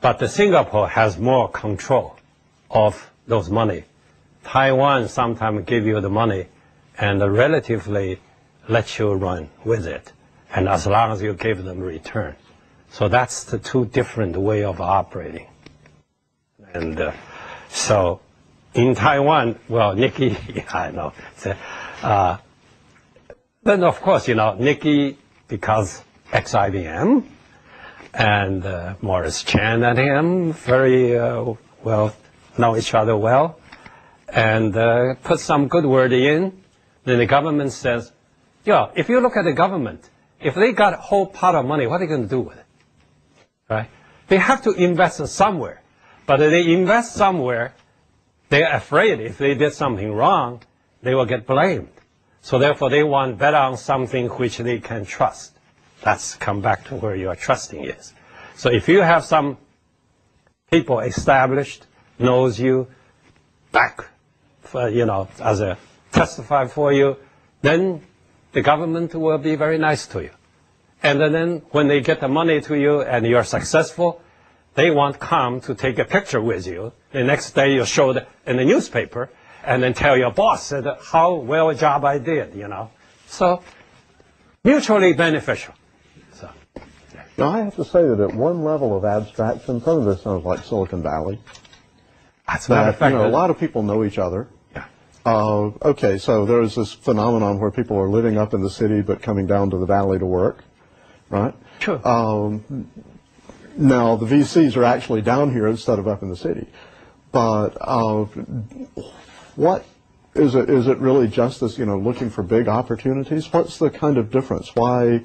But the Singapore has more control of those money. Taiwan sometimes give you the money and relatively let you run with it, and as long as you give them return. So that's the two different way of operating. And so in Taiwan, well, Nikkei, yeah, I know. Then of course, Nikkei, because ex-IBM, and Morris Chang and him very well know each other well, and put some good word in. Then the government says, yeah, if you look at the government, if they got a whole pot of money, what are they going to do with it? Right? They have to invest somewhere. But if they invest somewhere, they're afraid if they did something wrong, they will get blamed. So therefore, they want bet on something which they can trust. That's come back to where your trusting is. So if you have some people established, knows you, back, for, as a testify for you, then the government will be very nice to you. And then when they get the money to you and you're successful, they won't come to take a picture with you. The next day you show it in the newspaper and then tell your boss that how well a job I did, So mutually beneficial. So, yeah. Now I have to say that at one level of abstraction, some of this sounds like Silicon Valley. That's not effective. A lot of people know each other. Okay, so there's this phenomenon where people are living up in the city but coming down to the valley to work, right? Sure. Now, the VCs are actually down here instead of up in the city. But what is it? Is it really just this, looking for big opportunities? What's the kind of difference? Why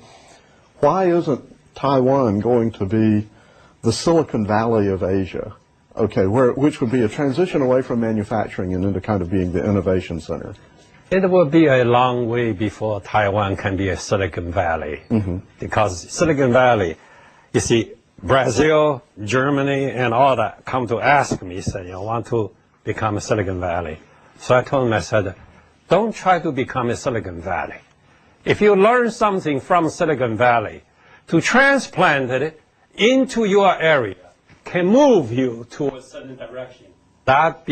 isn't Taiwan going to be the Silicon Valley of Asia? Okay, which would be a transition away from manufacturing and into kind of being the innovation center. It will be a long way before Taiwan can be a Silicon Valley. Mm-hmm. Because Silicon Valley, you see, Brazil, Germany, and all that come to ask me, say, want to become a Silicon Valley. So I told them, I said, don't try to become a Silicon Valley. If you learn something from Silicon Valley, to transplant it into your area, can move you to a certain direction. That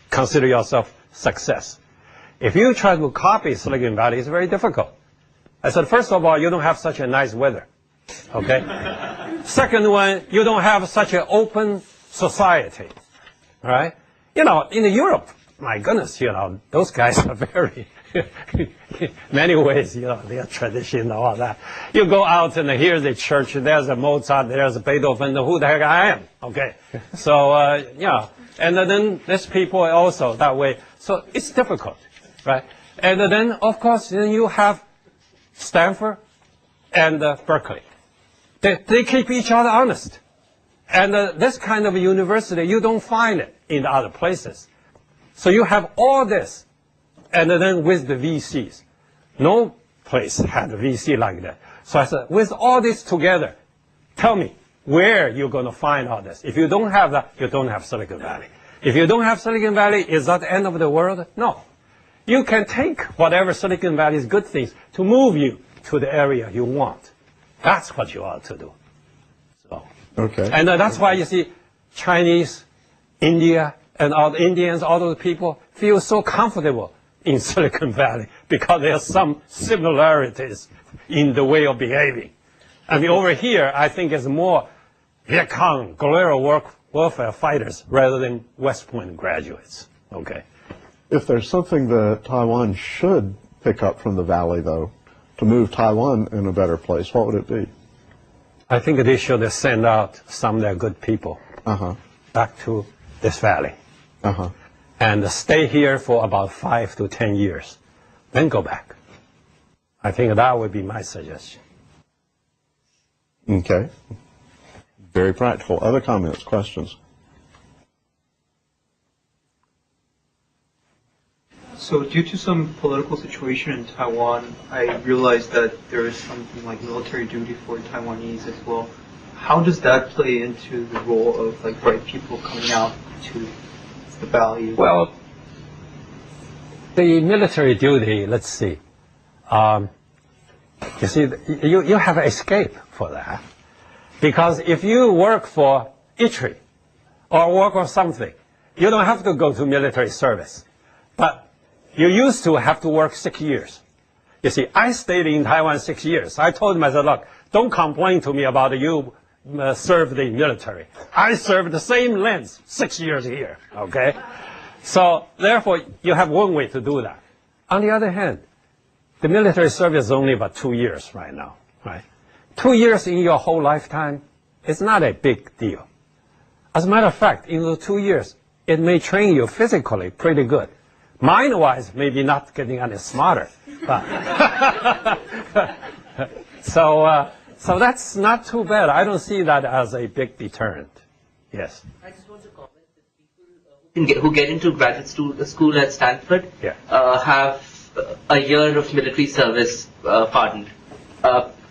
consider yourself success. If you try to copy Silicon Valley, it's very difficult. I said, first of all, you don't have such a nice weather. Okay? Second one, you don't have such an open society. Right? In Europe, my goodness, those guys are very, many ways, their tradition and all that. You go out and here's a church, there's a Mozart, there's a Beethoven, who the heck I am, okay? So, and then there's people also that way. So it's difficult, right? And then, of course, then you have Stanford and Berkeley. They keep each other honest. And this kind of university, you don't find it in other places. So you have all this, and then with the VCs. No place had a VC like that. So I said, with all this together, tell me where you're going to find all this. If you don't have that, you don't have Silicon Valley. If you don't have Silicon Valley, is that the end of the world? No. You can take whatever Silicon Valley's good things to move you to the area you want. That's what you ought to do. So, okay. And that's why you see Chinese, India, and all the Indians, all those people feel so comfortable in Silicon Valley because there are some similarities in the way of behaving. I mean, over here, I think it's more Viet Cong, guerrilla warfare fighters rather than West Point graduates. Okay. If there's something that Taiwan should pick up from the Valley, though, to move Taiwan in a better place, what would it be? I think they should send out some of their good people back to this valley. And stay here for about 5 to 10 years, then go back. I think that would be my suggestion. Okay. Very practical. Other comments, questions? So due to some political situation in Taiwan, I realized that there is something like military duty for Taiwanese as well. How does that play into the role of bright people coming out to the valley? Well, the military duty, let's see. You see, you have escape for that. Because if you work for Italy or work or something, you don't have to go to military service. But you used to have to work 6 years. You see, I stayed in Taiwan 6 years. I told myself, look, don't complain to me about you served in military. I served the same length 6 years here, okay? So therefore, you have one way to do that. On the other hand, the military service is only about 2 years right now, right? 2 years in your whole lifetime is not a big deal. As a matter of fact, in those 2 years, it may train you physically pretty good. Mind-wise, maybe not getting any smarter. But so that's not too bad. I don't see that as a big deterrent. Yes. I just want to comment that people who get into graduate school at Stanford Yeah. Have a year of military service pardoned.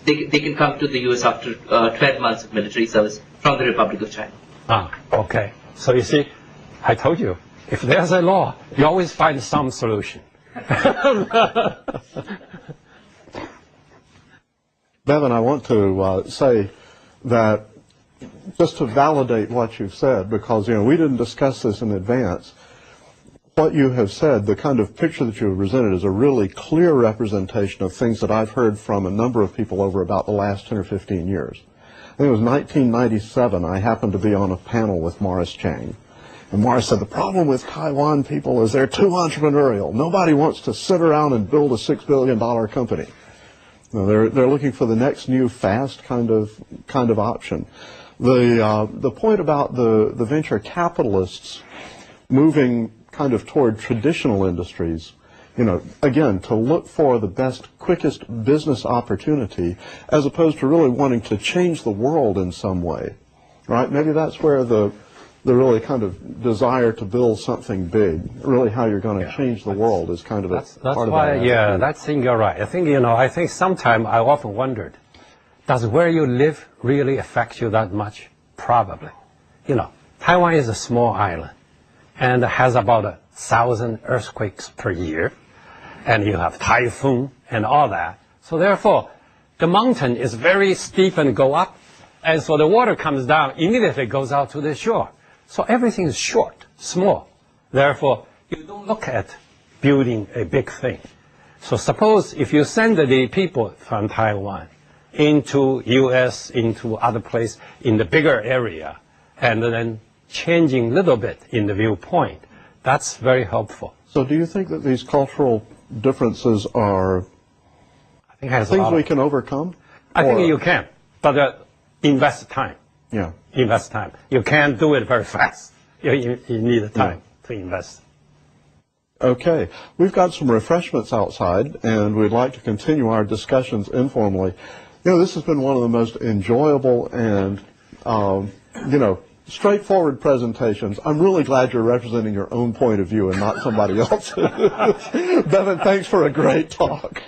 They can come to the U.S. after 12 months of military service from the Republic of China. Ah, okay. So you see, I told you, if there's a law, you always find some solution. Bevan, I want to say that just to validate what you've said, because we didn't discuss this in advance. What you have said, the kind of picture that you have presented, is a really clear representation of things that I've heard from a number of people over about the last 10 or 15 years. I think it was 1997. I happened to be on a panel with Morris Chang. And Morris said, the problem with Taiwan people is they're too entrepreneurial. Nobody wants to sit around and build a $6 billion company. They're looking for the next new fast kind of option. The point about the venture capitalists moving kind of toward traditional industries, again, to look for the best, quickest business opportunity, as opposed to really wanting to change the world in some way, right? Maybe that's where the really kind of desire to build something big, really how you're going to change the world, is kind of That's part why, of that. yeah, that's thing you're right. I think sometimes I often wondered, does where you live really affect you that much? Probably. Taiwan is a small island and has about 1,000 earthquakes per year, and you have typhoon and all that. So therefore, the mountain is very steep and go up, and so the water comes down, immediately goes out to the shore. So everything is short, small. Therefore, you don't look at building a big thing. So suppose if you send the people from Taiwan into U.S., into other place in the bigger area, and then changing a little bit in the viewpoint, that's very helpful. So do you think that these cultural differences are I think it has a things lot we of, can overcome? I think you can, but invest time. Yeah. Invest time. You can't do it very fast. You need time to invest. Okay. We've got some refreshments outside, and we'd like to continue our discussions informally. This has been one of the most enjoyable and, straightforward presentations. I'm really glad you're representing your own point of view and not somebody else's. Bevan, thanks for a great talk.